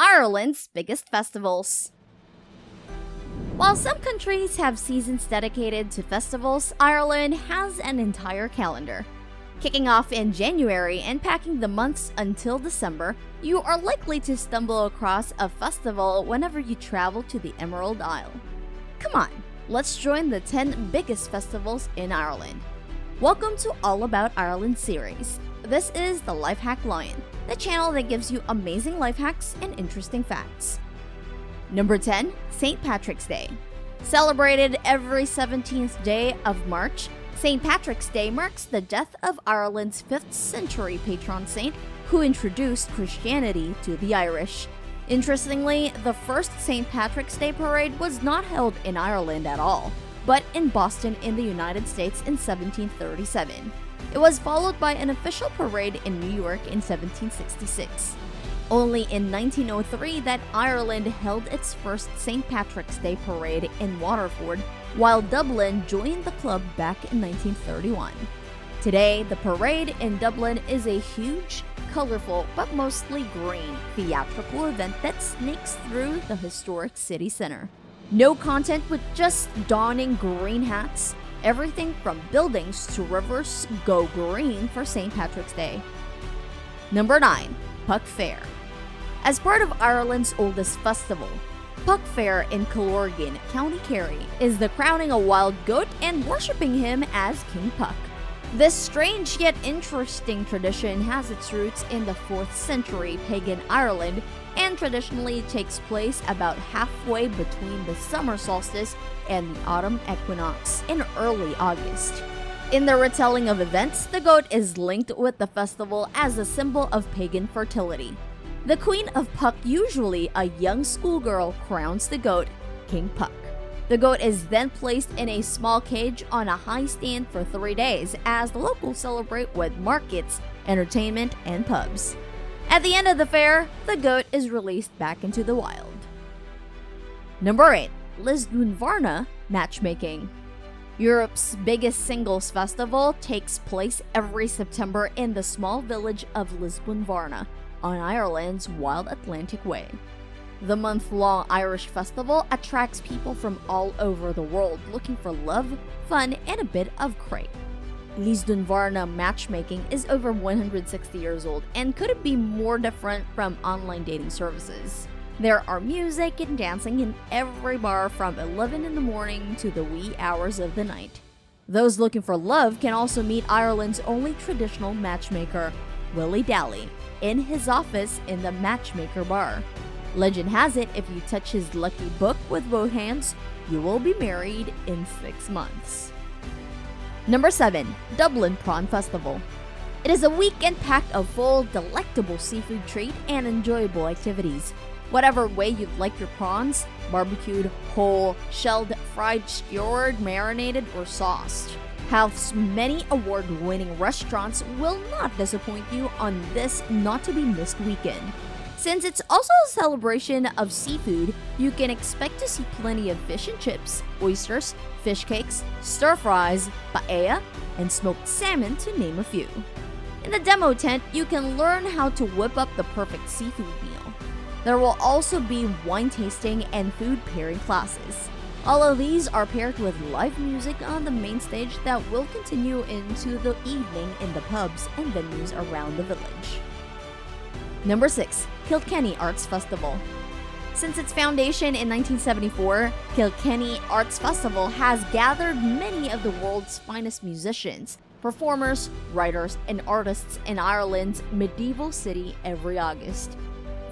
Ireland's biggest festivals. While some countries have seasons dedicated to festivals, Ireland has an entire calendar. Kicking off in January and packing the months until December, you are likely to stumble across a festival whenever you travel to the Emerald Isle. Come on, let's join the 10 biggest festivals in Ireland. Welcome to All About Ireland series. This is the Life Hack Lion, the channel that gives you amazing life hacks and interesting facts. Number 10, St. Patrick's Day. Celebrated every 17th day of March, St. Patrick's Day marks the death of Ireland's 5th century patron saint who introduced Christianity to the Irish. Interestingly, the first St. Patrick's Day parade was not held in Ireland at all, but in Boston in the United States in 1737. It was followed by an official parade in New York in 1766. Only in 1903 that Ireland held its first St. Patrick's Day parade in Waterford, while Dublin joined the club back in 1931. Today, the parade in Dublin is a huge, colorful, but mostly green theatrical event that sneaks through the historic city center. No content with just donning green hats. Everything from buildings to rivers go green for St. Patrick's Day. Number 9. Puck Fair. As part of Ireland's oldest festival, Puck Fair in Killorglin, County Kerry, is the crowning a wild goat and worshipping him as King Puck. This strange yet interesting tradition has its roots in the 4th century pagan Ireland and traditionally takes place about halfway between the summer solstice and the autumn equinox in early August. In the retelling of events, the goat is linked with the festival as a symbol of pagan fertility. The Queen of Puck, usually a young schoolgirl, crowns the goat King Puck. The goat is then placed in a small cage on a high stand for 3 days as the locals celebrate with markets, entertainment, and pubs. At the end of the fair, the goat is released back into the wild. Number 8. Lisdoonvarna Matchmaking. Europe's biggest singles festival takes place every September in the small village of Lisdoonvarna on Ireland's Wild Atlantic Way. The month-long Irish festival attracts people from all over the world looking for love, fun, and a bit of crack. Lisdoonvarna matchmaking is over 160 years old and couldn't be more different from online dating services. There are music and dancing in every bar from 11 in the morning to the wee hours of the night. Those looking for love can also meet Ireland's only traditional matchmaker, Willie Daly, in his office in the Matchmaker Bar. Legend has it, if you touch his lucky book with both hands, you will be married in 6 months. Number 7. Dublin Prawn Festival. It is a weekend packed of full, delectable seafood treat and enjoyable activities. Whatever way you'd like your prawns, barbecued, whole, shelled, fried, skewered, marinated, or sauced. House many award-winning restaurants will not disappoint you on this not-to-be-missed weekend. Since it's also a celebration of seafood, you can expect to see plenty of fish and chips, oysters, fish cakes, stir-fries, paella, and smoked salmon, to name a few. In the demo tent, you can learn how to whip up the perfect seafood meal. There will also be wine tasting and food pairing classes. All of these are paired with live music on the main stage that will continue into the evening in the pubs and venues around the village. Number 6. Kilkenny Arts Festival. Since its foundation in 1974, Kilkenny Arts Festival has gathered many of the world's finest musicians, performers, writers, and artists in Ireland's medieval city every August.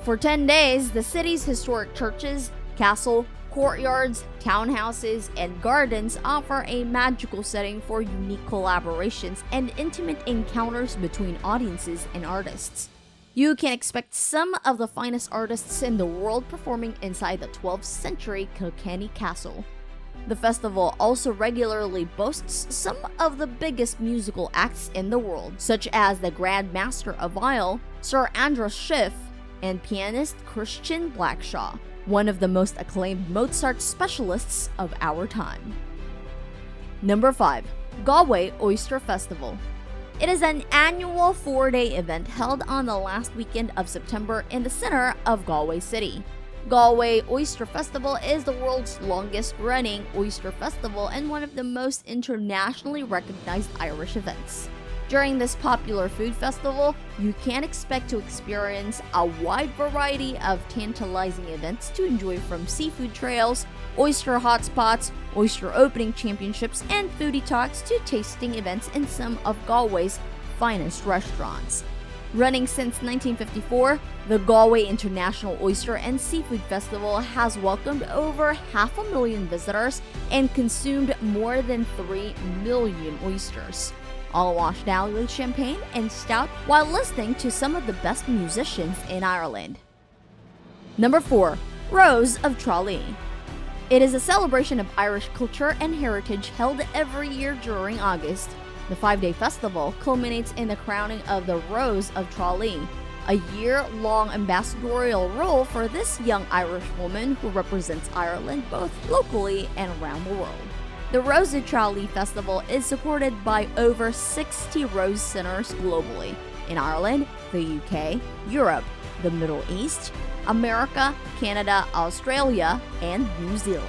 For 10 days, the city's historic churches, castle, courtyards, townhouses, and gardens offer a magical setting for unique collaborations and intimate encounters between audiences and artists. You can expect some of the finest artists in the world performing inside the 12th century Kilkenny Castle. The festival also regularly boasts some of the biggest musical acts in the world, such as the Grand Master of Viol, Sir Andras Schiff, and pianist Christian Blackshaw, one of the most acclaimed Mozart specialists of our time. Number 5. Galway Oyster Festival. It is an annual 4-day event held on the last weekend of September in the center of Galway City. Galway Oyster Festival is the world's longest-running oyster festival and one of the most internationally recognized Irish events. During this popular food festival, you can expect to experience a wide variety of tantalizing events to enjoy, from seafood trails, oyster hotspots, oyster opening championships, and foodie talks to tasting events in some of Galway's finest restaurants. Running since 1954, the Galway International Oyster and Seafood Festival has welcomed over 500,000 visitors and consumed more than 3 million oysters, all washed down with champagne and stout while listening to some of the best musicians in Ireland. Number 4. Rose of Tralee. It is a celebration of Irish culture and heritage held every year during August. The 5-day festival culminates in the crowning of the Rose of Tralee, a year-long ambassadorial role for this young Irish woman who represents Ireland both locally and around the world. The Rose of Tralee Festival is supported by over 60 Rose Centers globally in Ireland, the UK, Europe, the Middle East, America, Canada, Australia, and New Zealand.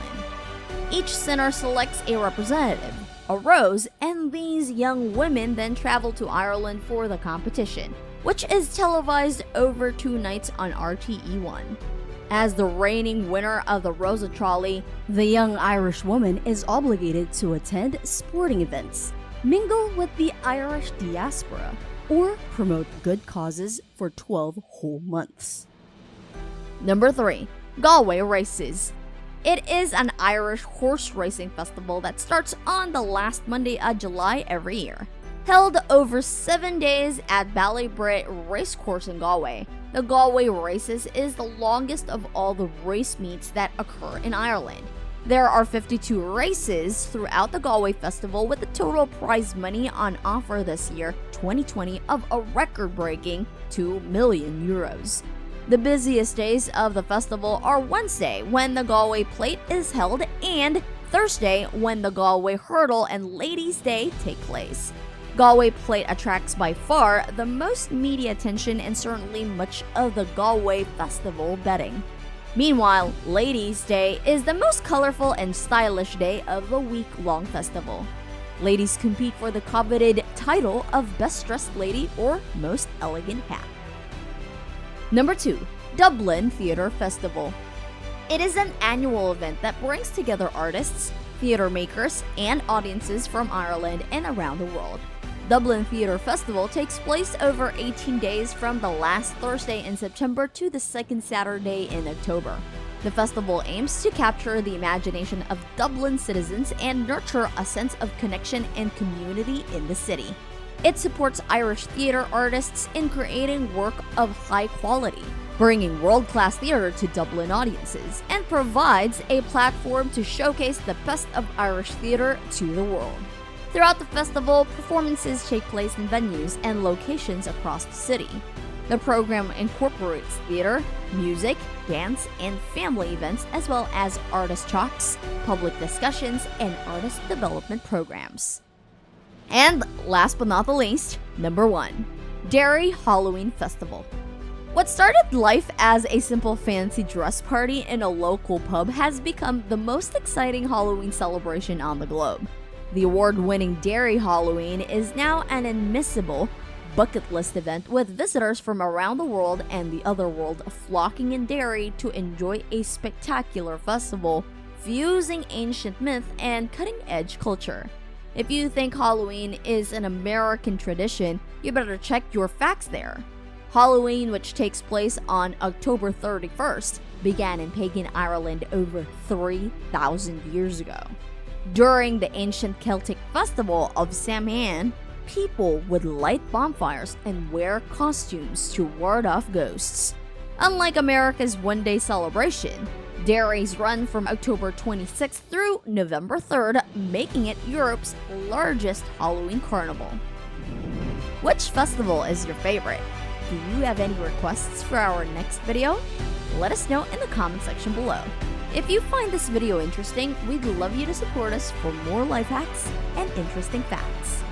Each center selects a representative, a rose, and these young women then travel to Ireland for the competition, which is televised over 2 nights on RTE1. As the reigning winner of the Rose of Tralee, the young Irish woman is obligated to attend sporting events, mingle with the Irish diaspora, or promote good causes for 12 whole months. Number 3. Galway Races. It is an Irish horse racing festival that starts on the last Monday of July every year. Held over 7 days at Ballybrit Racecourse in Galway, the Galway Races is the longest of all the race meets that occur in Ireland. There are 52 races throughout the Galway Festival, with the total prize money on offer this year, 2020, of a record-breaking €2 million. The busiest days of the festival are Wednesday, when the Galway Plate is held, and Thursday, when the Galway Hurdle and Ladies' Day take place. Galway Plate attracts by far the most media attention and certainly much of the Galway Festival betting. Meanwhile, Ladies' Day is the most colorful and stylish day of the week-long festival. Ladies compete for the coveted title of Best Dressed Lady or Most Elegant Hat. Number 2. Dublin Theatre Festival. It is an annual event that brings together artists, theatre makers, and audiences from Ireland and around the world. Dublin Theatre Festival takes place over 18 days from the last Thursday in September to the second Saturday in October. The festival aims to capture the imagination of Dublin citizens and nurture a sense of connection and community in the city. It supports Irish theatre artists in creating work of high quality, bringing world-class theatre to Dublin audiences, and provides a platform to showcase the best of Irish theatre to the world. Throughout the festival, performances take place in venues and locations across the city. The program incorporates theater, music, dance, and family events, as well as artist talks, public discussions, and artist development programs. And last but not the least, number 1. Derry Halloween Festival. What started life as a simple fancy dress party in a local pub has become the most exciting Halloween celebration on the globe. The award-winning Derry Halloween is now an admissible bucket list event, with visitors from around the world and the other world flocking in Derry to enjoy a spectacular festival fusing ancient myth and cutting-edge culture. If you think Halloween is an American tradition, you better check your facts there. Halloween, which takes place on October 31st, began in pagan Ireland over 3,000 years ago. During the ancient Celtic festival of Samhain, people would light bonfires and wear costumes to ward off ghosts. Unlike America's one-day celebration, Derry's run from October 26th through November 3rd, making it Europe's largest Halloween carnival. Which festival is your favorite? Do you have any requests for our next video? Let us know in the comment section below. If you find this video interesting, we'd love you to support us for more life hacks and interesting facts.